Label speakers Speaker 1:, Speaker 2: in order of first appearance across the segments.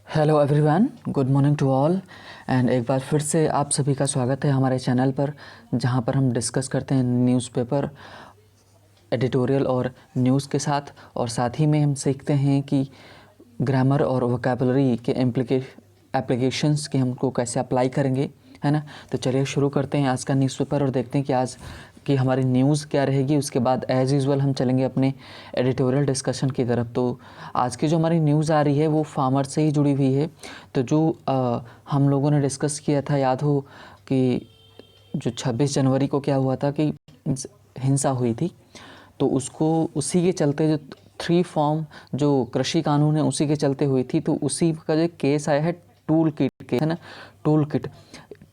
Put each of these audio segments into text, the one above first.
Speaker 1: Hello everyone, good morning to all. And एक बार फिर से आप सभी का स्वागत है हमारे चैनल पर, जहां पर हम डिस्कस करते हैं न्यूज़पेपर एडिटोरियल और न्यूज़ के साथ, और साथ ही में हम सीखते हैं कि ग्रामर और वोकैबुलरी के एप्लीकेशंस के हमको कैसे अप्लाई करेंगे, है ना। तो चलिए शुरू करते हैं आज का न्यूज़पेपर और देखते हैं कि आज की हमारी न्यूज़ क्या रहेगी। उसके बाद एज़ यूजुअल हम चलेंगे अपने एडिटोरियल डिस्कशन की तरफ। तो आज की जो हमारी न्यूज़ आ रही है वो फार्मर से ही जुड़ी हुई है। तो जो हम लोगों ने डिस्कस किया था, याद हो कि जो 26 जनवरी को क्या हुआ था कि हिंसा हुई थी, तो उसको उसी के चलते जो 3 फॉर्म जो कृषि कानून है उसी के चलते हुई थी। तो उसी का जो केस आया है टूल किट के, है ना,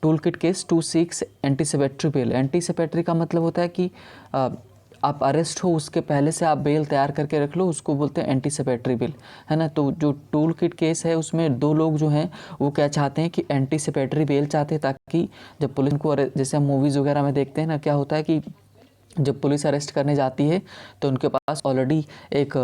Speaker 1: tool kit case 26 anticipatory bail. Anticipatory का मतलब होता है कि आप अरेस्ट हो उसके पहले से आप बेल तैयार करके रख लो, उसको बोलते हैं एंटीसिपेटरी बेल, है ना। तो जो टूल किट केस है उसमें 2 लोग जो हैं वो क्या चाहते हैं कि एंटीसिपेटरी बेल चाहते हैं, ताकि जब पुलिस को, जैसे हम मूवीज़ वगैरह में देखते हैं ना, क्या होता है कि जब पुलिस अरेस्ट करने जाती है तो उनके पास ऑलरेडी एक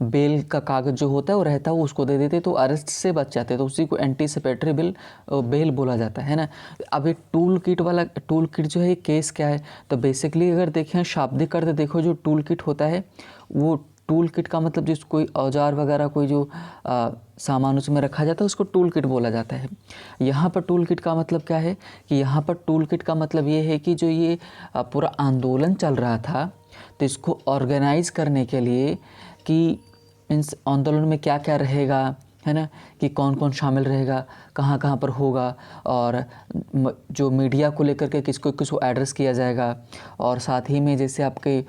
Speaker 1: बेल का कागज़ जो होता है वो रहता है, वो उसको दे देते, तो अरेस्ट से बच जाते हैं। तो उसी को एंटीसिपेटरी बेल बोला जाता है ना। अब ये टूल किट जो है केस क्या है, तो बेसिकली अगर देखें शाब्दिक अर्थ देखो, जो टूल किट होता है वो टूल किट का मतलब जिस कोई औजार वगैरह कोई जो सामान उसमें रखा जाता है उसको टूल किट बोला जाता है। यहाँ पर टूल किट का मतलब क्या है कि यहाँ पर टूल किट का मतलब ये है कि जो ये पूरा आंदोलन चल रहा था, तो इसको ऑर्गेनाइज करने के लिए कि मीन्स आंदोलन में क्या क्या रहेगा, है ना, कि कौन कौन शामिल रहेगा, कहाँ कहाँ पर होगा, और जो मीडिया को लेकर के किसको किसको एड्रेस किया जाएगा, और साथ ही में जैसे आपके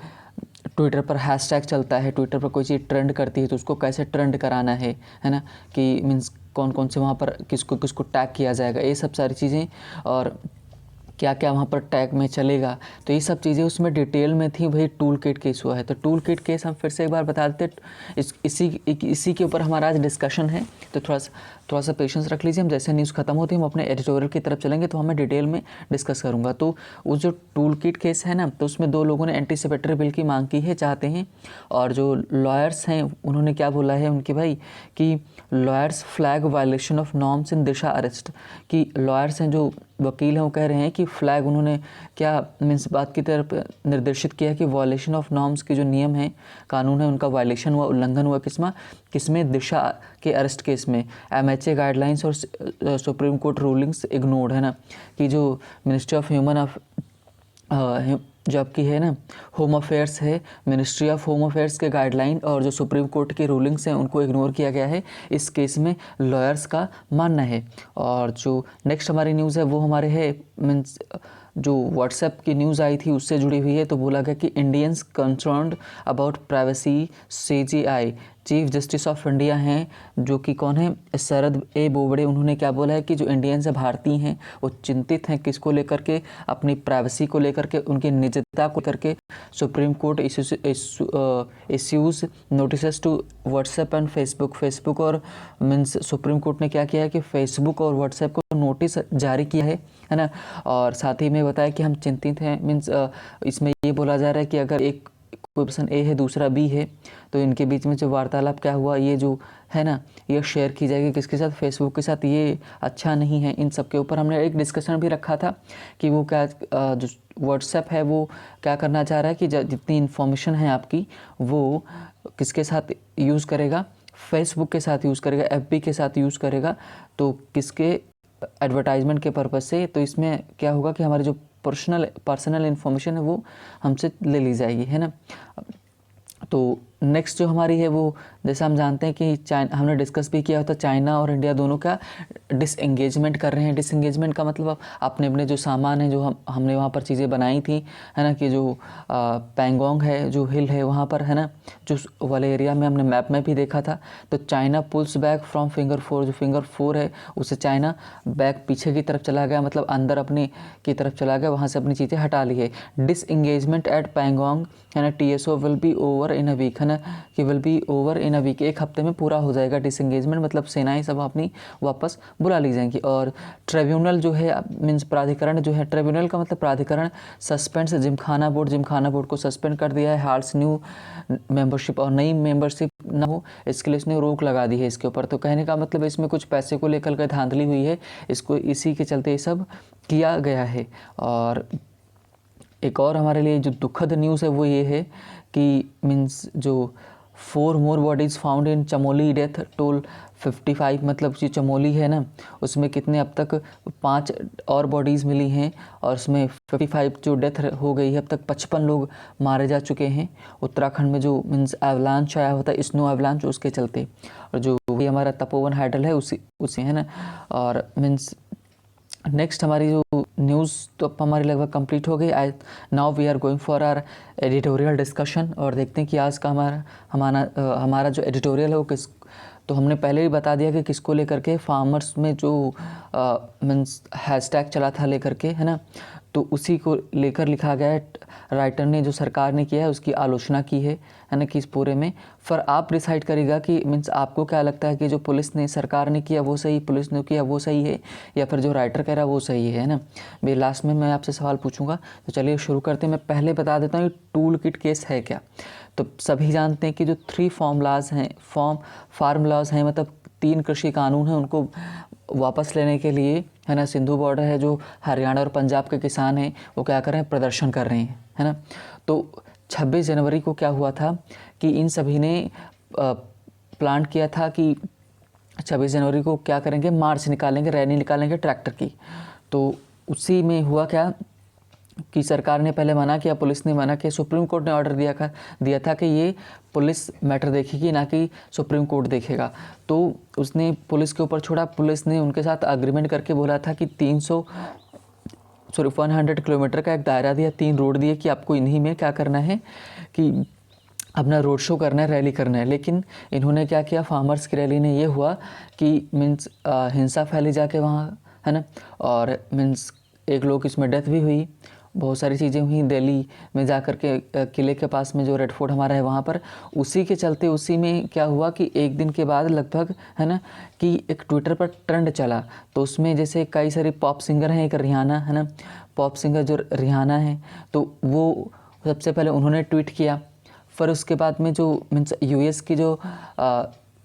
Speaker 1: ट्विटर पर हैशटैग चलता है, ट्विटर पर कोई चीज़ ट्रेंड करती है तो उसको कैसे ट्रेंड कराना है ना, कि मीन्स कौन कौन से वहाँ पर किसको किसको टैग किया जाएगा, ये सब सारी चीज़ें, और क्या क्या वहाँ पर टैग में चलेगा, तो ये सब चीज़ें उसमें डिटेल में थी। वही टूल किट केस हुआ है। तो टूल किट केस हम फिर से एक बार बता देते, इसी के ऊपर हमारा आज डिस्कशन है। तो थोड़ा सा पेशेंस रख लीजिए। हम जैसे न्यूज़ खत्म होती है हम अपने एडिटोरियल की तरफ चलेंगे तो हमें डिटेल में डिस्कस करूँगा। तो उस जो टूल किट केस है ना, तो उसमें 2 लोगों ने एंटीसिपेटरी बिल की मांग की है, चाहते हैं, और जो लॉयर्स हैं उन्होंने क्या बोला है उनके भाई कि lawyers flag violation of norms in Disha arrest, कि लॉयर्स हैं जो वकील हैं वो कह रहे हैं कि फ्लैग उन्होंने क्या मीन्स बात की तरफ निर्देशित किया कि वायलेशन ऑफ नॉर्म्स के जो नियम हैं, कानून है, उनका वायलेशन हुआ, उल्लंघन हुआ। किसमें दिशा के अरेस्ट केस में MHA गाइडलाइंस और सुप्रीम कोर्ट रूलिंग्स इग्नोर्ड, है ना, कि जो मिनिस्ट्री ऑफ जो आपकी है ना होम अफेयर्स है, मिनिस्ट्री ऑफ होम अफेयर्स के गाइडलाइन और जो सुप्रीम कोर्ट की रूलिंग्स हैं उनको इग्नोर किया गया है, इस केस में लॉयर्स का मानना है। और जो नेक्स्ट हमारी न्यूज़ है वो हमारे है मीन्स जो व्हाट्सएप की न्यूज़ आई थी उससे जुड़ी हुई है। तो बोला गया कि Indians concerned about privacy CJI, chief justice of India हैं जो कि कौन है, शरद ए बोबड़े, उन्होंने क्या बोला है कि जो इंडियंस भारतीय हैं वो चिंतित हैं किसको लेकर के, अपनी प्राइवेसी को लेकर के, उनकी निजता को लेकर के। Supreme court issues notice to WhatsApp and Facebook और मीन्स सुप्रीम कोर्ट ने क्या किया है कि फेसबुक और व्हाट्सएप को नोटिस जारी किया है ना। और साथ ही में बताया कि हम चिंतित हैं, मीन्स इसमें ये बोला जा रहा है कि अगर एक कोई पर्सन ए है दूसरा बी है तो इनके बीच में जो वार्तालाप क्या हुआ, ये जो है ना, ये शेयर की जाएगी किसके साथ, फेसबुक के साथ, ये अच्छा नहीं है। इन सब के ऊपर हमने एक डिस्कशन भी रखा था कि वो क्या जो व्हाट्सएप है वो क्या करना चाह रहा है कि जितनी इन्फॉर्मेशन है आपकी वो किसके साथ यूज़ करेगा, फेसबुक के साथ यूज़ करेगा, FB के साथ यूज़ करेगा, तो किसके एडवर्टाइजमेंट के पर्पज़ से। तो इसमें क्या होगा कि हमारी जो पर्सनल इन्फॉर्मेशन है वो हमसे ले ली जाएगी, है ना। तो नेक्स्ट जो हमारी है वो, जैसा हम जानते हैं कि चाइना, हमने डिस्कस भी किया होता, चाइना और इंडिया दोनों का डिसएंगेजमेंट कर रहे हैं। डिसएंगेजमेंट का मतलब अपने अपने जो सामान है, जो हमने वहाँ पर चीज़ें बनाई थी, है ना, कि जो पैंगोंग है, जो हिल है वहाँ पर, है ना, जो वाले एरिया में हमने मैप में भी देखा था। तो China pulls back from finger 4, जो फिंगर 4 है उससे चाइना बैक पीछे की तरफ चला गया, मतलब अंदर अपनी की तरफ चला गया, वहाँ से अपनी चीज़ें हटा ली है। डिसएंगेजमेंट एट पैंगोंग, है ना, TSO will be over in a week, है ना, ना, कि will be over in a week, एक हफ्ते में पूरा हो जाएगा डिसएंगेजमेंट, मतलब सेनाएं सब अपनी वापस बुला ली जाएंगी। और ट्रिब्यूनल जो है मीन्स प्राधिकरण जो है, ट्रिब्यूनल का मतलब प्राधिकरण, सस्पेंड जिमखाना बोर्ड को सस्पेंड कर दिया है, हार्स न्यू मेंबरशिप, और नई मेंबरशिप ना हो इसके लिए इसने रोक लगा दी है इसके ऊपर। तो कहने का मतलब इसमें कुछ पैसे को लेकर के धांधली हुई है, इसको इसी के चलते ये सब किया गया है। और एक और हमारे लिए जो दुखद न्यूज़ है वो ये है कि मीन्स जो 4 more bodies found in Chamoli death toll 55, मतलब जो चमोली है ना उसमें कितने अब तक 5 और बॉडीज़ मिली हैं, और उसमें 55 जो डेथ हो गई है, अब तक 55 लोग मारे जा चुके हैं उत्तराखंड में, जो मीन्स एवलांच आया होता है, स्नो एवलांच, उसके चलते। और जो भी हमारा तपोवन हाइडल है उसी है ना। और मीन्स नेक्स्ट हमारी जो न्यूज़ तो अब हमारी लगभग कंप्लीट हो गई। Now we are going for our editorial discussion, और देखते हैं कि आज का हमारा जो एडिटोरियल है वो किस, तो हमने पहले ही बता दिया कि किसको लेकर के, फार्मर्स में जो मीन्स हैशटैग चला था लेकर के, है ना, तो उसी को लेकर लिखा गया है। राइटर ने जो सरकार ने किया है उसकी आलोचना की है ना, कि इस पूरे में फिर आप डिसाइड करेगा कि मीन्स आपको क्या लगता है कि जो पुलिस ने सरकार ने किया वो सही, पुलिस ने किया वो सही है, या फिर जो राइटर कह रहा है वो सही है ना। भाई लास्ट में मैं आपसे सवाल पूछूंगा, तो चलिए शुरू करते हैं। मैं पहले बता देता हूँ टूल किट केस है क्या। तो सभी जानते हैं कि जो 3 फार्मूलाज हैं, मतलब 3 कृषि कानून हैं, उनको वापस लेने के लिए, है ना, सिंधु बॉर्डर है जो हरियाणा और पंजाब के किसान हैं वो क्या कर रहे हैं, प्रदर्शन कर रहे हैं, है ना। तो 26 जनवरी को क्या हुआ था कि इन सभी ने प्लान किया था कि 26 जनवरी को क्या करेंगे, मार्च निकालेंगे, रैली निकालेंगे ट्रैक्टर की। तो उसी में हुआ क्या कि सरकार ने पहले मना किया, पुलिस ने मना किया, सुप्रीम कोर्ट ने ऑर्डर दिया था कि ये पुलिस मैटर देखेगी ना कि सुप्रीम कोर्ट देखेगा। तो उसने पुलिस के ऊपर छोड़ा, पुलिस ने उनके साथ अग्रीमेंट करके बोला था कि 100 किलोमीटर का एक दायरा दिया, 3 रोड दिए कि आपको इन्हीं में क्या करना है कि अपना रोड शो करना है, रैली करना है। लेकिन इन्होंने क्या किया, फार्मर्स की रैली ने ये हुआ कि मीन्स हिंसा फैली जाके वहाँ, है ना, और मीन्स एक लोग इसमें डेथ भी हुई, बहुत सारी चीज़ें हुई दिल्ली में जाकर के, किले के पास में जो रेड फोर्ट हमारा है वहाँ पर। उसी के चलते उसी में क्या हुआ कि एक दिन के बाद लगभग, है ना, कि एक ट्विटर पर ट्रेंड चला। तो उसमें जैसे कई सारे पॉप सिंगर हैं, एक रिहाना, है ना, पॉप सिंगर जो रिहाना है, तो वो सबसे पहले उन्होंने ट्वीट किया। फिर उसके बाद में जो मीन्स यूएस की जो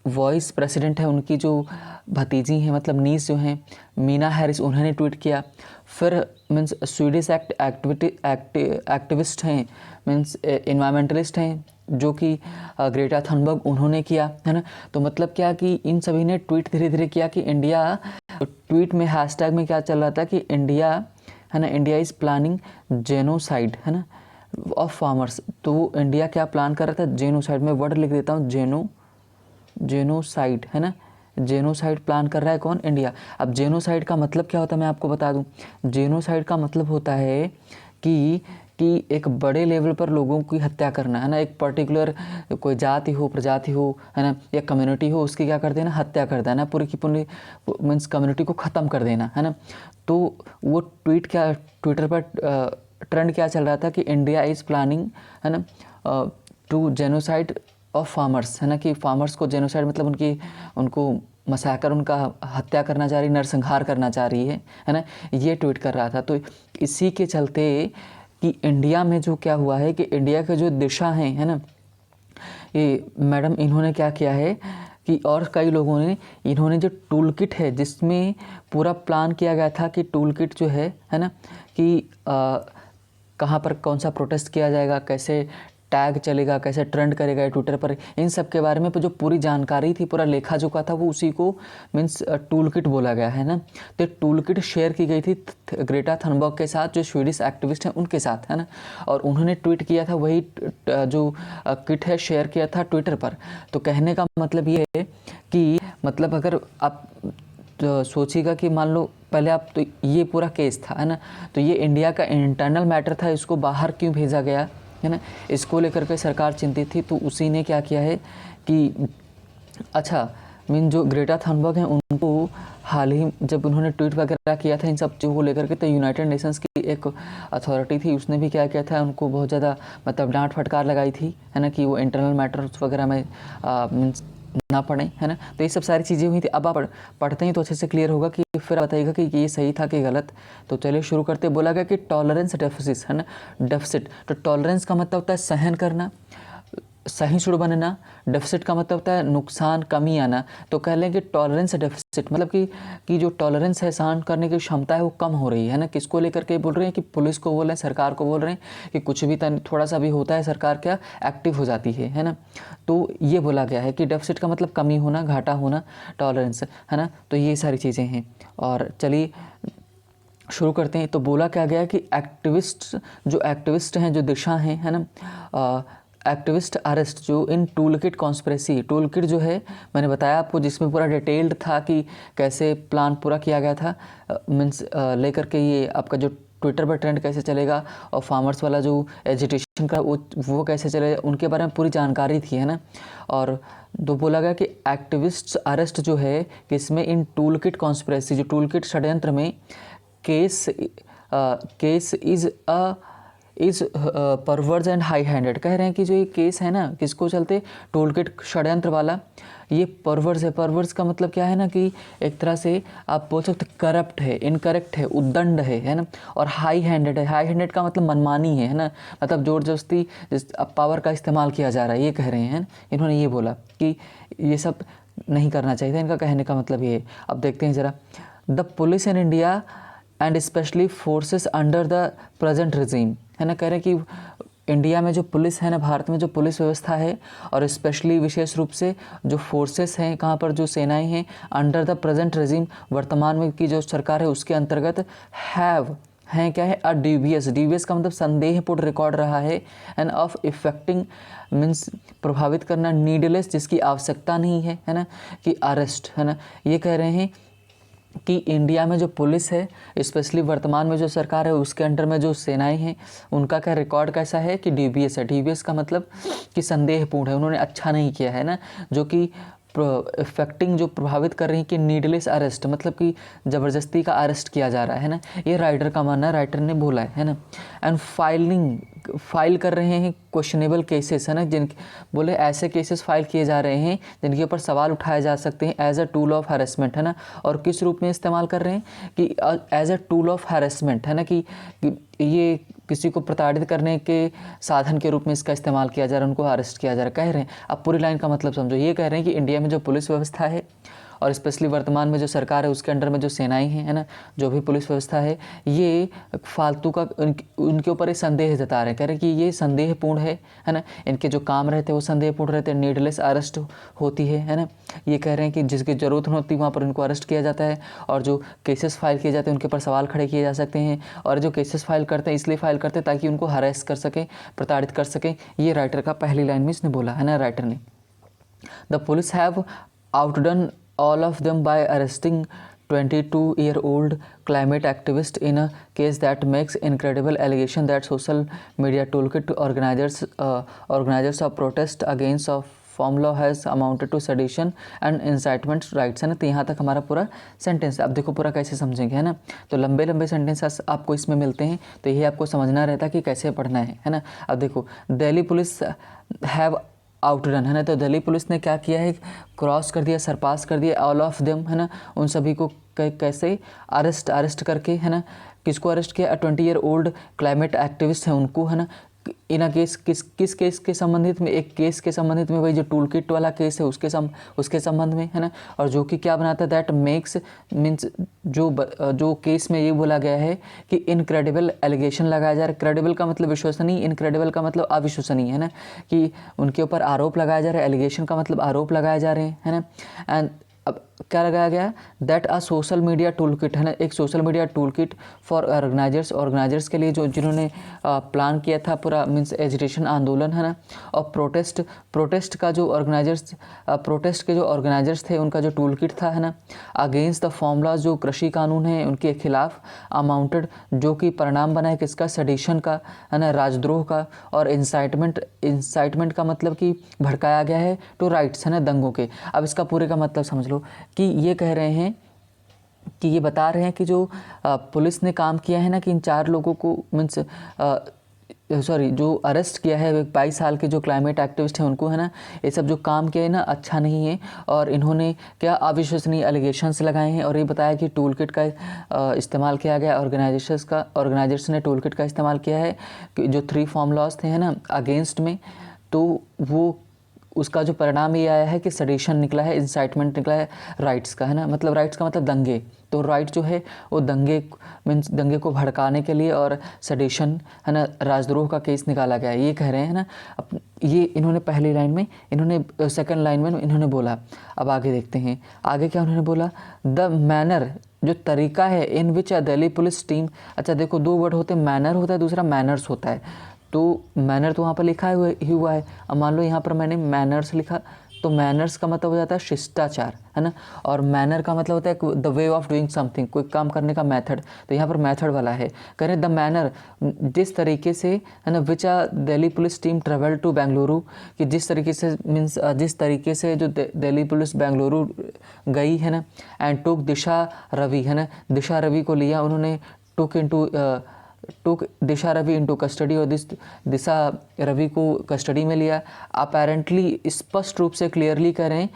Speaker 1: वॉइस प्रेसिडेंट है उनकी जो भतीजी हैं, मतलब नीस जो हैं, मीना हैरिस, उन्होंने ट्वीट किया। फिर मीन्स स्वीडिश एक्टिविस्ट हैं, मीन्स इन्वायरमेंटलिस्ट हैं जो कि ग्रेटा थनबर्ग, उन्होंने किया, है ना। तो मतलब क्या कि इन सभी ने ट्वीट धीरे धीरे किया कि इंडिया, ट्वीट में हैशटैग में क्या चल रहा था कि इंडिया, है ना, इंडिया इज़ प्लानिंग जेनोसाइड, है ना, ऑफ फार्मर्स। तो वो इंडिया क्या प्लान कर रहा था, जेनोसाइड, में वर्ड लिख देता हूँ, जेनोसाइड, है ना, जेनोसाइड प्लान कर रहा है कौन, इंडिया। अब जेनोसाइड का मतलब क्या होता है मैं आपको बता दूं। जेनोसाइड का मतलब होता है कि एक बड़े लेवल पर लोगों की हत्या करना, है ना, एक पर्टिकुलर कोई जाति हो, प्रजाति हो, है ना, या कम्युनिटी हो, उसकी क्या कर देना, हत्या कर देना, पूरी की पूरी मीन्स कम्युनिटी को ख़त्म कर देना, है ना। तो वो ट्विटर पर ट्रेंड क्या चल रहा था कि इंडिया इज़ प्लानिंग, है ना, टू जेनोसाइड ऑफ फार्मर्स, है ना, कि फार्मर्स को जेनोसाइड मतलब उनको मसाकर, उनका हत्या करना चाह रही, नरसंहार करना चाह रही है ना, ये ट्वीट कर रहा था। तो इसी के चलते कि इंडिया में जो क्या हुआ है कि इंडिया के जो दिशा हैं, है ना, ये मैडम इन्होंने क्या किया है कि, और कई लोगों ने, इन्होंने जो टूल किट है जिसमें पूरा प्लान किया गया था कि टूल किट जो है ना, कि कहाँ पर कौन सा प्रोटेस्ट किया जाएगा, कैसे टैग चलेगा, कैसे ट्रेंड करेगा ट्विटर पर, इन सब के बारे में जो पूरी जानकारी थी, पूरा लेखा जोखा था, वो उसी को मीन्स टूल किट बोला गया, है ना। तो टूल किट शेयर की गई थी ग्रेटा थनबर्ग के साथ, जो स्वीडिश एक्टिविस्ट हैं उनके साथ, है ना, और उन्होंने ट्वीट किया था, वही जो किट है शेयर किया था ट्विटर पर। तो कहने का मतलब ये है कि मतलब अगर आप तो सोचिएगा कि मान लो पहले आप, तो ये पूरा केस था, है ना, तो ये इंडिया का इंटरनल मैटर था, इसको बाहर क्यों भेजा गया, है ना, इसको लेकर के सरकार चिंतित थी। तो उसी ने क्या किया है कि अच्छा जो ग्रेटा थनबर्ग हैं उनको हाल ही जब उन्होंने ट्वीट वगैरह किया था इन सब चीज़ों को लेकर के, तो यूनाइटेड नेशंस की एक अथॉरिटी थी, उसने भी क्या किया था, उनको बहुत ज़्यादा मतलब डांट फटकार लगाई थी, है ना, कि वो इंटरनल मैटर्स वगैरह में मीन्स ना पढ़ें, है ना। तो ये सब सारी चीज़ें हुई थी। अब आप पढ़ते हैं तो अच्छे से क्लियर होगा कि फिर बताइएगा कि ये सही था कि गलत। तो चलिए शुरू करते। बोला गया कि टॉलरेंस डेफिसिट, है ना, डेफिसिट। तो टॉलरेंस का मतलब होता है सहन करना, सहिष्णु बनना। डेफिसिट का मतलब होता है नुकसान, कमी आना। तो कह लें कि टॉलरेंस डेफिसिट मतलब कि जो टॉलरेंस है, सहन करने की क्षमता है, वो कम हो रही है ना। किसको लेकर के बोल रहे हैं? कि पुलिस को बोल रहे हैं, सरकार को बोल रहे हैं कि कुछ भी थोड़ा सा भी होता है सरकार क्या एक्टिव हो जाती है ना। तो ये बोला गया है कि डेफिसिट का मतलब कमी होना, घाटा होना, टॉलरेंस, है ना। तो ये सारी चीज़ें हैं। और चलिए शुरू करते हैं। तो बोला क्या गया कि एक्टिविस्ट हैं, जो दिशा हैं, है ना, एक्टिविस्ट अरेस्ट जो in tool kit conspiracy, tool kit जो है मैंने बताया आपको, जिसमें पूरा डिटेल्ड था कि कैसे प्लान पूरा किया गया था, मीन्स लेकर के ये आपका जो ट्विटर पर ट्रेंड कैसे चलेगा, और फार्मर्स वाला जो एजिटेशन का वो कैसे चलेगा, उनके बारे में पूरी जानकारी थी, है ना। और तो बोला गया कि एक्टिविस्ट अरेस्ट जो है कि इसमें इन टूल किट कॉन्स्पिरेसी, जो टूल किट षड्यंत्र में case is परवर्स and high handed. कह रहे हैं कि जो ये केस है ना, किसको चलते, टूल किट षड्यंत्र वाला, ये परवर्स है। परवर्स का मतलब क्या है ना, कि एक तरह से आप बोल सकते करप्ट है, इनकरेक्ट है, उद्दंड है ना। और हाई हैंडेड है। हाई हैंडेड का मतलब मनमानी है ना, मतलब ज़ोर ज़बरदस्ती पावर का इस्तेमाल किया जा रहा है, ये कह रहे हैं। इन्होंने ये बोला कि ये सब नहीं करना चाहिए था। इनका कहने का मतलब ये है। अब देखते हैं ज़रा। The police in India and specially forces under the present regime, है ना। कह रहे हैं कि इंडिया में जो पुलिस है ना, भारत में जो पुलिस व्यवस्था है, और स्पेशली विशेष रूप से जो फोर्सेस हैं, कहाँ पर जो सेनाएं हैं, अंडर द प्रेजेंट रिजीम, वर्तमान में की जो सरकार है उसके अंतर्गत, हैं क्या है, अ डीवीएस का मतलब संदेहपूर्ण रिकॉर्ड रहा है, एंड ऑफ इफेक्टिंग मीन्स प्रभावित करना, नीडलेस जिसकी आवश्यकता नहीं है ना, कि अरेस्ट, है ना। ये कह रहे हैं कि इंडिया में जो पुलिस है, स्पेशली वर्तमान में जो सरकार है उसके अंडर में जो सेनाएं हैं, उनका क्या रिकॉर्ड कैसा है, कि डीवीएस है। डीवीएस का मतलब कि संदेहपूर्ण है, उन्होंने अच्छा नहीं किया है ना, जो कि इफेक्टिंग जो प्रभावित कर रही है, कि नीडलेस अरेस्ट मतलब कि ज़बरदस्ती का अरेस्ट किया जा रहा है ना। ये राइटर का मानना है, राइटर ने बोला है ना। एंड फाइल कर रहे हैं क्वेश्चनेबल केसेस, है ना, जिन बोले ऐसे केसेस फाइल किए जा रहे हैं जिनके ऊपर सवाल उठाए जा सकते हैं as a tool of harassment, है ना। और किस रूप में इस्तेमाल कर रहे हैं, कि as a tool of harassment, है ना, कि ये किसी को प्रताड़ित करने के साधन के रूप में इसका इस्तेमाल किया जा रहा है, उनको अरेस्ट किया जा रहा है, कह रहे हैं। अब पूरी लाइन का मतलब समझो। ये कह रहे हैं कि इंडिया में जो पुलिस व्यवस्था है, और स्पेशली वर्तमान में जो सरकार है उसके अंडर में जो सेनाएं हैं, है ना, जो भी पुलिस व्यवस्था है, ये फालतू का उनके ऊपर ये संदेह जता रहे हैं। कह रहे हैं कि ये संदेहपूर्ण है ना। इनके जो काम रहते हैं वो संदेहपूर्ण रहते हैं, नीडलेस अरेस्ट होती है ना। ये कह रहे हैं कि जिसकी ज़रूरत नहीं होती वहाँ पर उनको अरेस्ट किया जाता है, और जो केसेस फाइल किए जाते हैं उनके ऊपर सवाल खड़े किए जा सकते हैं। और जो केसेस फाइल करते हैं इसलिए फाइल करते हैं ताकि उनको हरेस कर सकें, प्रताड़ित कर सकें। ये राइटर का पहली लाइन में इसने बोला है ना, राइटर ने। The police have outdone all of them by arresting 22-year-old climate activist in a case that makes incredible allegation that social media toolkit organizers of protest against of farm law has amounted to sedition and incitement rights, है ना। तो यहाँ तक हमारा पूरा sentence. अब देखो पूरा कैसे समझेंगे, है ना। तो लंबे लंबे सेंटेंस आपको इसमें मिलते हैं, तो यही आपको समझना रहता है कि कैसे पढ़ना है ना। अब देखो, दिल्ली पुलिस हैव आउटरन, है ना। तो दिल्ली पुलिस ने क्या किया है, क्रॉस कर दिया, सरपास कर दिया ऑल ऑफ देम, है ना, उन सभी को कैसे अरेस्ट करके, है ना। किसको अरेस्ट किया, 20-year-old क्लाइमेट एक्टिविस्ट हैं उनको, है ना। इन केस किस केस के संबंधित में, एक केस के संबंधित में, वही जो टूल किट वाला केस है उसके संबंध में, है ना। और जो कि क्या बनाता है, दैट मेक्स मीन्स जो केस में ये बोला गया है कि इनक्रेडिबल एलिगेशन लगाया जा रहा है। क्रेडिबल का मतलब विश्वसनीय, इनक्रेडिबल का मतलब अविश्वसनीय, है ना, कि उनके ऊपर आरोप लगाया जा रहा है। एलिगेशन का मतलब आरोप लगाए जा रहे हैं, है ना। एंड अब क्या लगाया गया, that a social media tool kit, है ना, एक social media tool kit for organisers के लिए, जो जिन्होंने प्लान किया था पूरा मीन्स एजिटेशन आंदोलन, है ना। और प्रोटेस्ट का जो ऑर्गेनाइजर्स प्रोटेस्ट के जो ऑर्गेनाइजर्स थे उनका जो टूल किट था, है ना, अगेंस्ट द फॉर्मूलाज, जो कृषि कानून है उनके खिलाफ, अमाउंटेड जो कि परिणाम बना है किसका, सेडिशन का, है ना, राजद्रोह का, और इंसाइटमेंट का मतलब कि भड़काया गया है, टू राइट्स, है ना, दंगों के। अब इसका पूरे का मतलब समझ लो कि ये कह रहे हैं कि ये बता रहे हैं कि जो पुलिस ने काम किया है ना, कि इन 4 लोगों को मीन्स जो अरेस्ट किया है 22 साल के जो क्लाइमेट एक्टिविस्ट हैं उनको, है ना, ये सब जो काम किया है ना अच्छा नहीं है। और इन्होंने क्या अविश्वसनीय एलिगेशंस लगाए हैं और ये बताया कि टूल किट का इस्तेमाल किया गया, ऑर्गेनाइजेशन ने टूल किट का इस्तेमाल किया है कि जो 3 फॉर्म लॉज थे, है ना, अगेंस्ट में, तो वो उसका जो परिणाम ये आया है कि सडिशन निकला है, इंसाइटमेंट निकला है राइट्स का, है ना, मतलब राइट्स का मतलब दंगे। तो राइट जो है वो दंगे मीन्स दंगे को भड़काने के लिए, और सडिशन, है ना, राजद्रोह का केस निकाला गया है, ये कह रहे हैं ना। ये इन्होंने पहली लाइन में, इन्होंने सेकंड लाइन में इन्होंने बोला। अब आगे देखते हैं आगे क्या उन्होंने बोला। द मैनर, जो तरीका है, इन विच अ दिल्ली पुलिस टीम। अच्छा देखो, 2 वर्ड होते हैं, मैनर होता है, दूसरा मैनर्स होता है। तो मैनर तो वहाँ पर लिखा ही हुआ है। अब मान लो यहाँ पर मैंने मैनर्स लिखा, तो मैनर्स का मतलब हो जाता है शिष्टाचार, है ना, और मैनर का मतलब होता है the way of doing something, कोई काम करने का मेथड। तो यहाँ पर मेथड वाला है, कह रहे द मैनर, जिस तरीके से, है ना, which a Delhi police team travel to Bengaluru, कि जिस तरीके से मीन्स जिस तरीके से जो दिल्ली पुलिस बेंगलुरु गई, है ना, एंड टुक दिशा रवि, है ना, दिशा रवि को लिया उन्होंने, टुक दिशा रवि इनटू कस्टडी, और दिशा रवि को कस्टडी में लिया। अपेरेंटली, स्पष्ट रूप से क्लियरली कह रहे हैं,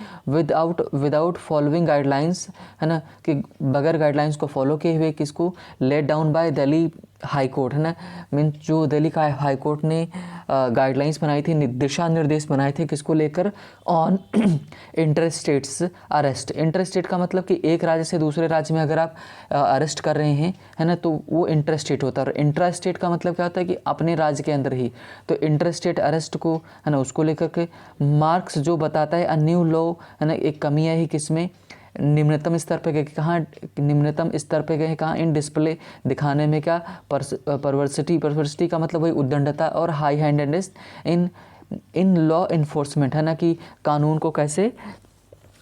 Speaker 1: विदाउट फॉलोइंग गाइडलाइंस, है ना, कि बगैर गाइडलाइंस को फॉलो किए हुए, किसको, let down by Delhi high court, है ना, मीन्स जो दिल्ली का हाई कोर्ट ने गाइडलाइंस बनाई थी, दिशा निर्देश बनाए थे, किसको लेकर, on inter states arrest. Inter state का मतलब कि एक राज्य से दूसरे राज्य में अगर आप अरेस्ट कर रहे हैं, है ना, तो वो इंटर स्टेट होता है। और इंट्रा स्टेट का मतलब क्या होता है कि अपने राज्य के अंदर ही। तो इंटर स्टेट अरेस्ट को, है ना, उसको लेकर के मार्क्स जो बताता है अ न्यू लॉ, है ना, एक कमी है ही किसमें, निम्नतम स्तर पे गए, कहाँ निम्नतम स्तर पे गए, कहाँ, इन डिस्प्ले, दिखाने में, क्या, परवर्सिटी का मतलब वही उद्दंडता, और high handedness in law enforcement, है ना, कि कानून को कैसे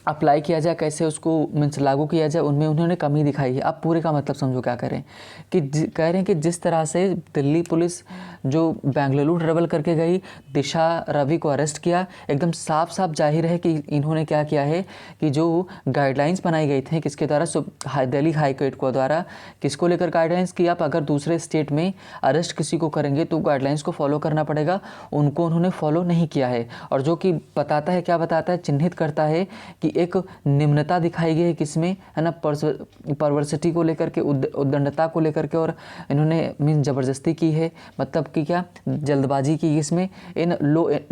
Speaker 1: अप्लाई किया जाए, कैसे उसको मीन्स लागू किया जाए, उनमें उन्होंने कमी दिखाई है। अब पूरे का मतलब समझो क्या करें, कि कह रहे हैं कि जिस तरह से दिल्ली पुलिस जो बेंगलुरु ट्रेवल करके गई, दिशा रवि को अरेस्ट किया, एकदम साफ साफ जाहिर है कि इन्होंने क्या किया है, कि जो गाइडलाइंस बनाई गई थी किसके द्वारा, दिल्ली हाई कोर्ट को द्वारा, किसको लेकर गाइडलाइंस कि आप अगर दूसरे स्टेट में अरेस्ट किसी को करेंगे तो गाइडलाइंस को फॉलो करना पड़ेगा, उनको उन्होंने फॉलो नहीं किया है। और जो कि बताता है, क्या बताता है, चिन्हित करता है कि एक निम्नता दिखाई गई है किसमें, है ना, परवर्सिटी को लेकर के, उद्दंडता को लेकर के, और इन्होंने मीन ज़बरदस्ती की है, मतलब कि क्या, जल्दबाजी की इसमें, इन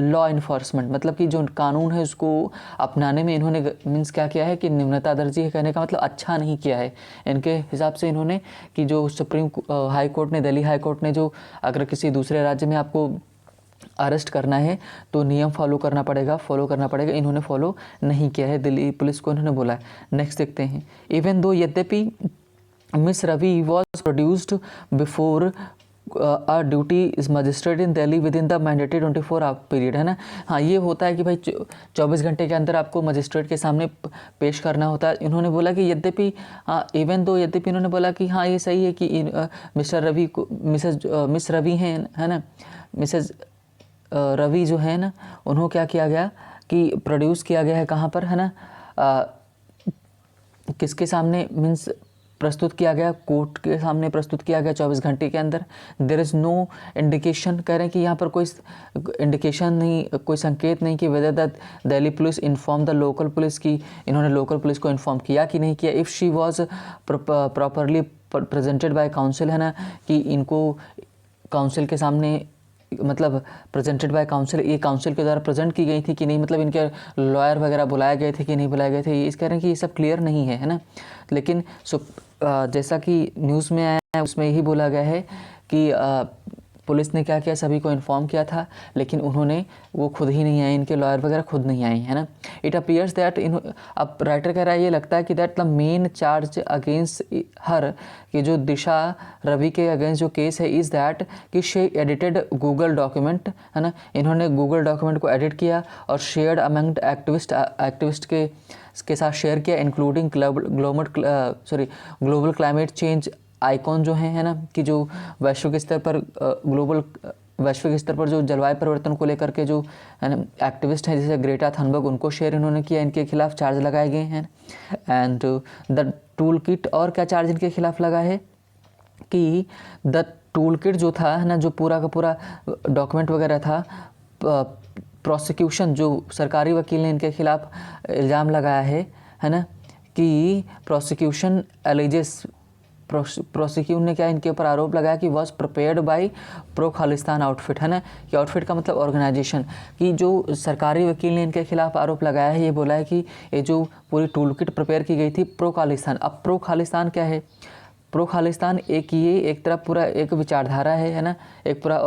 Speaker 1: लॉ इन्फोर्समेंट, मतलब कि जो कानून है उसको अपनाने में इन्होंने मीन्स क्या किया है, कि निम्नता दर्जी है, कहने का मतलब अच्छा नहीं किया है इनके हिसाब से इन्होंने, कि जो सुप्रीम हाई कोर्ट ने, दिल्ली हाई कोर्ट ने, जो अगर किसी दूसरे राज्य में आपको अरेस्ट करना है तो नियम फॉलो करना पड़ेगा, इन्होंने फॉलो नहीं किया है, दिल्ली पुलिस को इन्होंने बोला है। नेक्स्ट देखते हैं, इवन दो यद्यपि Miss Ravi was produced before a duty is magistrate in Delhi within the mandatory 24 hour period, है ना। हाँ, ये होता है कि भाई 24 घंटे के अंदर आपको मजिस्ट्रेट के सामने पेश करना होता है। इन्होंने बोला कि यद्यपि, हाँ, यद्यपि इन्होंने बोला कि हाँ ये सही है कि मिस्टर रवि को, मिस रवि हैं, है ना, मिसेज रवि जो है ना, उन्होंने क्या किया गया कि प्रोड्यूस किया गया है, कहाँ पर, है ना, किसके सामने, मीन्स प्रस्तुत किया गया, कोर्ट के सामने प्रस्तुत किया गया 24 घंटे के अंदर। देयर इज़ नो इंडिकेशन, कह रहे हैं कि यहाँ पर कोई इंडिकेशन नहीं, कोई संकेत नहीं कि whether the Delhi police inform the local police, की इन्होंने लोकल पुलिस को इन्फॉर्म किया कि नहीं किया। If she was properly presented by council, है ना, कि इनको काउंसिल के सामने, मतलब प्रेजेंटेड बाय काउंसिल, ये काउंसिल के द्वारा प्रेजेंट की गई थी कि नहीं, मतलब इनके लॉयर वगैरह बुलाए गए थे कि नहीं बुलाए गए थे, ये इस कह रहे हैं कि ये सब क्लियर नहीं है, है ना। लेकिन जैसा कि न्यूज़ में आया है उसमें यही बोला गया है कि पुलिस ने क्या किया, सभी को इन्फॉर्म किया था, लेकिन उन्होंने, वो खुद ही नहीं आए, इनके लॉयर वगैरह खुद नहीं आए, है ना। इट अपीयर्स दैट अब राइटर कह रहा है, ये लगता है कि that the main charge against her, कि जो दिशा रवि के अगेंस्ट जो केस है, इज़ दैट कि शी एडिटेड गूगल डॉक्यूमेंट, है ना, इन्होंने गूगल डॉक्यूमेंट को एडिट किया और शेयर्ड अमंग एक्टिविस्ट के साथ शेयर किया, including global climate change icon जो है ना, कि जो वैश्विक स्तर पर जो जलवायु परिवर्तन को लेकर के जो है ना एक्टिविस्ट हैं, जैसे ग्रेटा थनबर्ग, उनको शेयर इन्होंने किया, इनके खिलाफ चार्ज लगाए गए हैं। एंड द टूल किट और क्या चार्ज इनके खिलाफ लगा है कि द टूल किट जो था है ना, जो पूरा का पूरा डॉक्यूमेंट वगैरह था, प्रोसिक्यूशन जो सरकारी वकील ने इनके खिलाफ इल्ज़ाम लगाया है ना, कि प्रोसिक्यूशन एलिजेस, प्रोसिक्यूट ने क्या इनके ऊपर आरोप लगाया कि was prepared by pro Khalistan outfit, है ना, कि आउटफिट का मतलब ऑर्गेनाइजेशन, कि जो सरकारी वकील ने इनके खिलाफ आरोप लगाया है, ये बोला है कि ये जो पूरी टूल किट प्रिपेयर की गई थी प्रो खालिस्तान। अब प्रो खालिस्तान क्या है? प्रो खालिस्तान एक तरफ पूरा एक विचारधारा है ना, एक पूरा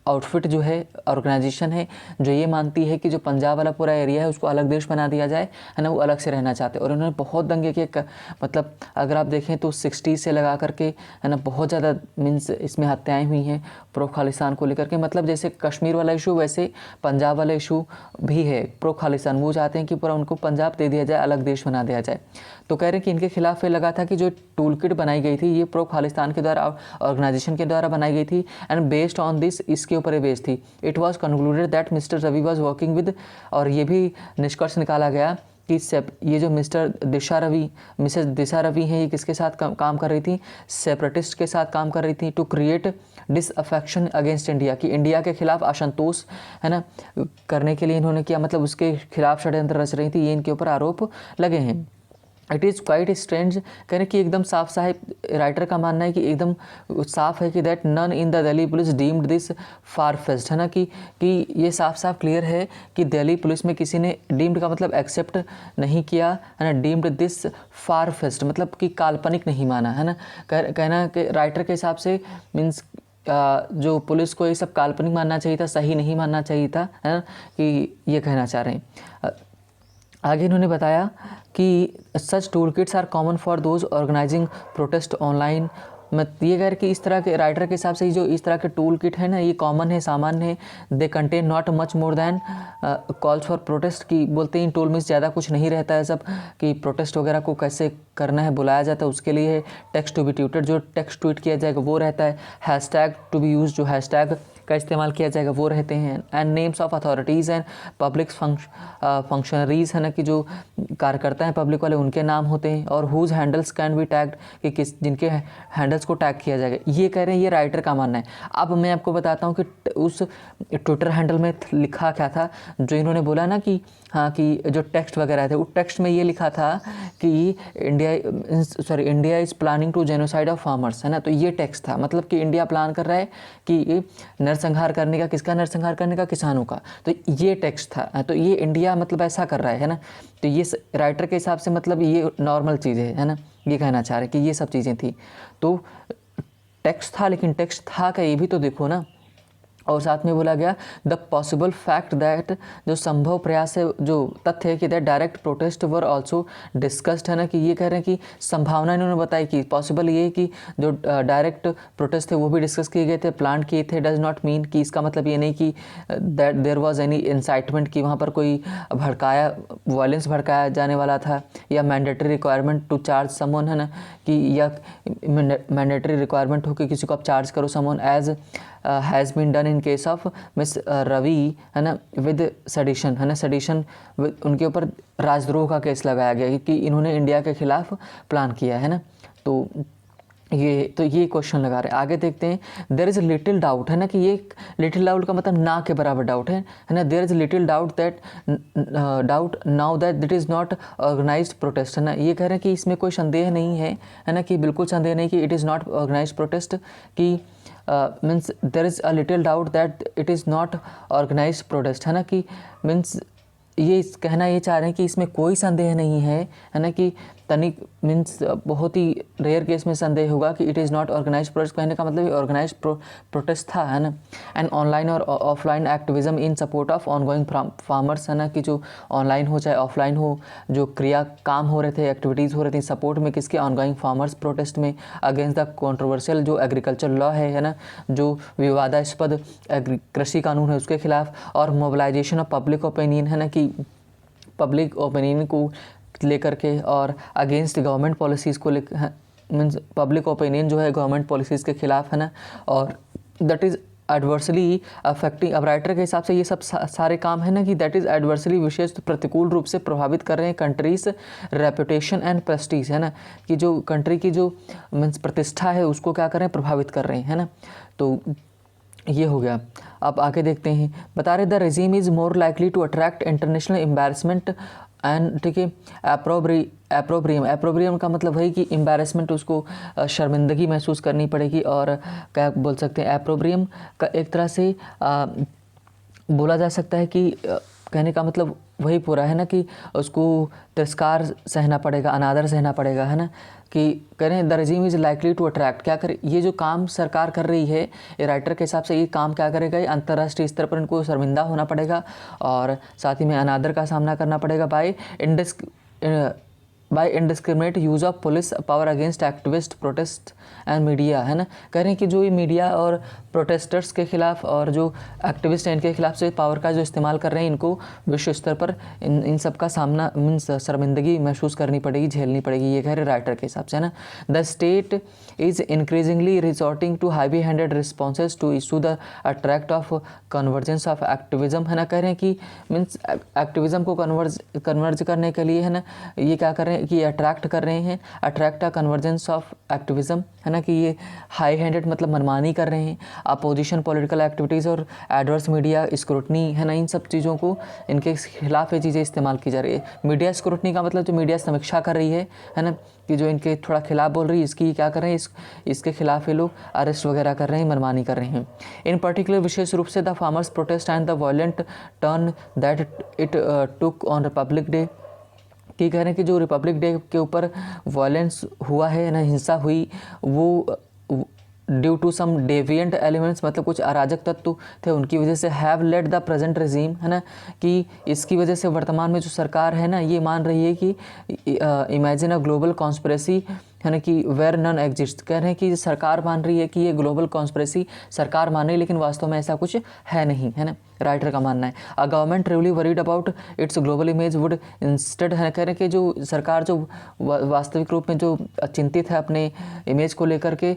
Speaker 1: आउटफिट जो है, ऑर्गेनाइजेशन है जो ये मानती है कि जो पंजाब वाला पूरा एरिया है उसको अलग देश बना दिया जाए, है ना, वो अलग से रहना चाहते हैं। और उन्होंने बहुत दंगे किए, मतलब अगर आप देखें तो 60 से लगा करके, है ना, बहुत ज़्यादा मीन्स इसमें हत्याएं हुई हैं प्रो खालिस्तान को लेकर के। मतलब जैसे कश्मीर वाला इशू वैसे पंजाब वाला इशू भी है। प्रो खालिस्तान वो चाहते हैं कि पूरा उनको पंजाब दे दिया जाए, अलग देश बना दिया जाए। तो कह रहे हैं कि इनके खिलाफ ये लगा था कि जो टूल किट बनाई गई थी ये प्रो खालिस्तान के द्वारा, ऑर्गेनाइजेशन के द्वारा बनाई गई थी, एंड बेस्ड ऑन दिस, इसके ऊपर बेस्ड थी। It was concluded that Mister Ravi was working with, और ये भी निष्कर्ष निकाला गया कि ये जो मिसेस दिशा रवि हैं, ये किसके साथ काम कर रही थी? सेपरेटिस्ट के साथ काम कर रही थी, to create disaffection against India, कि इंडिया के खिलाफ असंतोष, है ना, करने के लिए इन्होंने किया, मतलब उसके खिलाफ षड्यंत्र रच रही थी। ये इनके ऊपर आरोप लगे हैं। इट इज़ क्वाइट स्ट्रेंज, कहने कि एकदम साफ साफ राइटर का मानना है कि एकदम साफ है कि that none in the Delhi police deemed this far fetched, है ना, कि ये साफ साफ क्लियर है कि दिल्ली पुलिस में किसी ने डीम्ड का मतलब एक्सेप्ट नहीं किया, है ना, डीम्ड दिस फार-फेच्ड मतलब कि काल्पनिक नहीं माना, है ना। कहना कि राइटर के हिसाब से मीन्स जो पुलिस को ये सब काल्पनिक मानना चाहिए था, सही नहीं मानना चाहिए था, है ना, कि ये कहना चाह रहे हैं। आगे इन्होंने बताया कि such tool kits are common for those organising protest online. मैं ये कह रहा कि इस तरह के राइटर के हिसाब से जो इस तरह के टूल किट है ना, ये कॉमन है, सामान्य है। They contain not much more than calls for protest, की बोलते हैं टूल में ज़्यादा कुछ नहीं रहता है, सब कि प्रोटेस्ट वगैरह को कैसे करना है, बुलाया जाता है उसके लिए है। टेक्स्ट टू बी ट्वीटेड, जो टेक्स्ट ट्वीट किया जाएगा वो रहता है। हैशटैग टू बी यूज, जो हैशटैग का इस्तेमाल किया जाएगा वो रहते हैं। And names of authorities and public functionaries, है ना, कि जो कार्यकर्ता हैं पब्लिक वाले उनके नाम होते हैं। और whose handles can be tagged, कि जिनके हैंडल्स को टैग किया जाएगा। ये कह रहे हैं, ये राइटर का मानना है। अब मैं आपको बताता हूँ कि उस ट्विटर हैंडल में लिखा क्या था, जो इन्होंने बोला ना कि हाँ, कि जो टेक्स्ट वगैरह थे, उस टेक्स्ट में ये लिखा था कि India is planning to genocide of farmers, है ना। तो ये टेक्स्ट था, मतलब कि इंडिया प्लान कर रहा है कि नरसंहार करने का, किसका नरसंहार करने का? किसानों का। तो ये टेक्स्ट था, तो ये इंडिया मतलब ऐसा कर रहा है ना। तो ये राइटर के हिसाब से मतलब ये नॉर्मल चीज़ है ना, ये कहना चाह रहे कि ये सब चीज़ें थी। तो टेक्स्ट था, लेकिन टेक्स्ट था क्या ये भी तो देखो ना। और साथ में बोला गया द पॉसिबल फैक्ट दैट, जो संभव प्रयास है, जो तथ्य है कि that direct protest were also discussed, है ना, कि ये कह रहे हैं कि संभावना इन्होंने बताई कि पॉसिबल ये है कि जो डायरेक्ट प्रोटेस्ट थे वो भी डिस्कस किए गए थे, प्लान किए थे। डज नॉट मीन कि इसका मतलब ये नहीं कि that there was any incitement, कि वहाँ पर कोई वायलेंस भड़काया जाने वाला था, या mandatory requirement to charge someone, है ना, कि या मैंडेटरी रिक्वायरमेंट हो कि किसी को आप चार्ज करो someone, as has been done in case of Miss Ravi, है ना, विद सेडिशन, है ना, सेडिशन उनके ऊपर राजद्रोह का केस लगाया गया कि इन्होंने इंडिया के खिलाफ प्लान किया, है ना। तो ये क्वेश्चन लगा रहे हैं। आगे देखते हैं। देयर इज़ लिटिल डाउट, है ना, कि ये लिटिल डाउट का मतलब ना के बराबर डाउट है ना। There is little doubt now that it is not organised protest, है ना। ये कह रहे हैं कि इसमें कोई संदेह नहीं है ना, कि बिल्कुल संदेह नहीं कि it is not organised protest, कि means there is a little doubt that it is not organised protest, है ना, कि मीन्स ये कहना ये चाह रहे हैं कि इसमें कोई संदेह नहीं है ना, कि तनिक मीन्स बहुत ही रेयर केस में संदेह होगा कि it is not organise protest. कहने का मतलब ऑर्गेनाइज प्रोटेस्ट था, है ना। एंड ऑनलाइन और offline activism in support of ongoing farmers, है ना, कि जो ऑनलाइन हो चाहे ऑफलाइन हो, जो काम हो रहे थे, एक्टिविटीज़ हो रही थी सपोर्ट में किसके? ऑनगोइंग फार्मर्स प्रोटेस्ट में, अगेंस्ट द कॉन्ट्रोवर्शियल जो एग्रीकल्चर लॉ है ना, जो विवादास्पद कृषि कानून है उसके खिलाफ, और मोबिलाइजेशन ऑफ पब्लिक ओपिनियन, है ना, कि पब्लिक ओपिनियन को लेकर के, और अगेंस्ट गवर्नमेंट पॉलिसीज़ को लेकर, मीन्स पब्लिक ओपिनियन जो है गवर्नमेंट पॉलिसीज़ के खिलाफ, है ना, और दैट इज़ एडवर्सली अफेक्टिंग, अब राइटर के हिसाब से ये सब सारे काम है ना कि दैट इज़ एडवर्सली विशेष प्रतिकूल रूप से प्रभावित कर रहे हैं कंट्रीज रेपुटेशन एंड प्रेस्टीज, है ना, कि जो कंट्री की जो मीन्स प्रतिष्ठा है उसको क्या कर रहे हैं, प्रभावित कर रहे हैं, है ना। तो ये हो गया। अब आगे देखते हैं, बता रहे the regime is more likely to attract international embarrassment and, ठीक है, एप्रोब्रियम का मतलब है कि एम्बेरसमेंट, उसको शर्मिंदगी महसूस करनी पड़ेगी, और क्या बोल सकते हैं, एप्रोब्रियम का एक तरह से बोला जा सकता है कि कहने का मतलब वही पूरा है ना कि उसको तिरस्कार सहना पड़ेगा, अनादर सहना पड़ेगा, है ना, कि कह रहे हैं the regime is likely to attract, क्या करे, ये जो काम सरकार कर रही है, ये राइटर के हिसाब से ये काम क्या करेगा, ये अंतर्राष्ट्रीय स्तर पर इनको शर्मिंदा होना पड़ेगा और साथ ही में अनादर का सामना करना पड़ेगा by indiscriminate use of police power against activist protest and media, है ना। कह रहे हैं कि जो ये मीडिया और प्रोटेस्टर्स के खिलाफ और जो एक्टिविस्ट हैं इनके खिलाफ से पावर का जो इस्तेमाल कर रहे हैं, इनको विश्व स्तर पर इन सब का सामना मीन्स शर्मिंदगी महसूस करनी पड़ेगी, झेलनी पड़ेगी, ये कह रहे राइटर के हिसाब से, है ना। The state is increasingly resorting to heavy handed responses to issue the attract of convergence of activism, है ना। कह रहे हैं कि मीन्स एक्टिविज़म को कन्वर्ज करने के लिए, है ना, ये क्या कर रहे हैं कि अट्रैक्ट कर रहे हैं, attract a convergence of activism, है ना, कि ये हाई हैंडेड मतलब मनमानी कर रहे हैं, अपोजिशन पॉलिटिकल एक्टिविटीज़ और एडवर्स मीडिया स्क्रूटनी, है ना, इन सब चीज़ों को इनके खिलाफ ये चीज़ें इस्तेमाल की जा रही है। मीडिया स्क्रूटनी का मतलब जो मीडिया समीक्षा कर रही है ना, कि जो इनके थोड़ा खिलाफ बोल रही है, इसकी क्या कर रहे हैं, इसके खिलाफ ये लोग अरेस्ट वगैरह कर रहे हैं, मनमानी कर रहे हैं। इन पर्टिकुलर विशेष रूप से the farmers protest and the violent turn that it took on Republic day, कि कह रहे हैं कि जो रिपब्लिक डे के ऊपर वायलेंस हुआ है ना, हिंसा हुई, वो due to some deviant elements, मतलब कुछ अराजक तत्व थे, उनकी वजह से have led the present regime, है ना, कि इसकी वजह से वर्तमान में जो सरकार है ना, ये मान रही है कि इमेजिन अ ग्लोबल कॉन्स्पिरेसी, है ना, कि वेयर नन एग्जिस्ट, कह रहे हैं कि सरकार मान रही है कि ये ग्लोबल कॉन्स्पिरेसी सरकार मान रही है, लेकिन वास्तव में ऐसा कुछ है नहीं, है ना, राइटर का मानना है। A government really worried about it's global image would instead, है, कह रहे हैं कि जो सरकार जो वास्तविक रूप में जो चिंतित है अपने इमेज को लेकर के,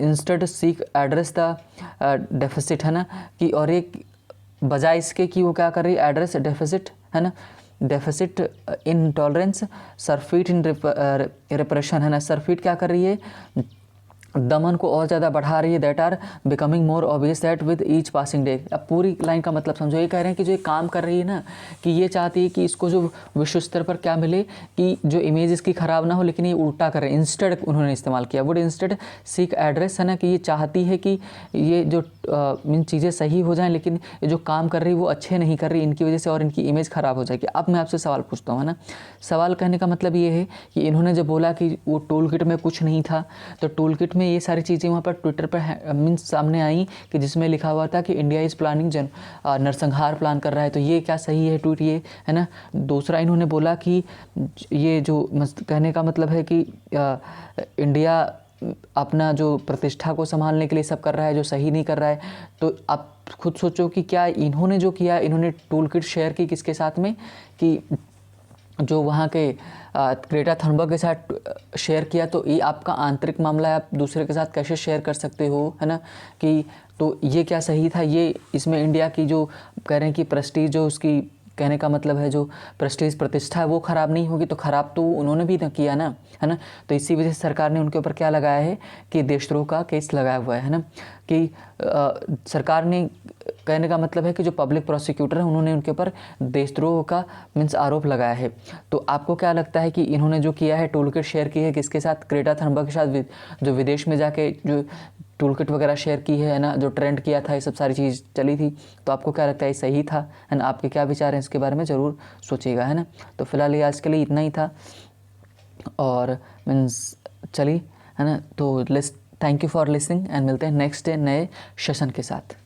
Speaker 1: instead seek address the deficit, है ना, कि और एक बजाय इसके कि वो क्या कर रही है, एड्रेस डेफिसिट, है ना, deficit in tolerance, surfeit in repression, है ना, सरफीट क्या कर रही है, दमन को और ज़्यादा बढ़ा रही है, that are becoming more obvious that with each passing day. अब पूरी लाइन का मतलब समझो, ये कह रहे हैं कि जो ये काम कर रही है ना, कि ये चाहती है कि इसको जो विश्व स्तर पर क्या मिले, कि जो इमेज इसकी ख़राब ना हो, लेकिन ये उल्टा करे, इंस्टेड उन्होंने इस्तेमाल किया, वुड इंस्टेड सीक एड्रेस, है ना, कि ये चाहती है कि ये जो मीन चीज़ें सही हो जाएँ, लेकिन ये जो काम कर रही है वो अच्छे नहीं कर रही, इनकी वजह से और इनकी इमेज ख़राब हो जाएगी। अब मैं आपसे सवाल पूछता हूँ, है ना, सवाल कहने का मतलब ये है कि इन्होंने जब बोला कि वो टूल किट में कुछ नहीं था, तो टूल किट में ये सारी चीज़ें वहाँ पर ट्विटर पर मीन्स सामने आई कि जिसमें लिखा हुआ था कि इंडिया इज़ प्लानिंग नरसंहार प्लान कर रहा है, तो ये क्या सही है ट्वीट, ये है ना। दूसरा इन्होंने बोला कि ये जो कहने का मतलब है कि इंडिया अपना जो प्रतिष्ठा को संभालने के लिए सब कर रहा है, जो सही नहीं कर रहा है। तो आप खुद सोचो कि क्या इन्होंने जो किया, इन्होंने टूल किट शेयर की किसके साथ में, कि जो वहाँ के ग्रेटा थनबर्ग के साथ शेयर किया, तो ये आपका आंतरिक मामला है, आप दूसरे के साथ कैसे शेयर कर सकते हो, है ना, कि तो ये क्या सही था, ये इसमें इंडिया की जो कह रहे हैं कि प्रेस्टीज, जो उसकी कहने का मतलब है जो प्रेस्टीज प्रतिष्ठा है वो ख़राब नहीं होगी, तो ख़राब तो उन्होंने भी किया ना, है ना। तो इसी वजह से सरकार ने उनके ऊपर क्या लगाया है कि देशद्रोह का केस लगाया हुआ है ना, कि सरकार ने कहने का मतलब है कि जो पब्लिक प्रोसिक्यूटर है उन्होंने उनके ऊपर देशद्रोह का मीन्स आरोप लगाया है। तो आपको क्या लगता है कि इन्होंने जो किया है, टूल किट शेयर की है किसके साथ, ग्रेटा थनबर्ग के साथ, जो विदेश में जाके जो टूल किट वगैरह शेयर की है ना, जो ट्रेंड किया था, ये सब सारी चीज़ चली थी। तो आपको क्या लगता है, सही था, है ना, आपके क्या विचार हैं इसके बारे में ज़रूर सोचिएगा, है ना। तो फिलहाल ये आज के लिए इतना ही था, और मीन्स चलिए, है ना, तो thank you for listening and मिलते हैं नेक्स्ट डे नए सेशन के साथ।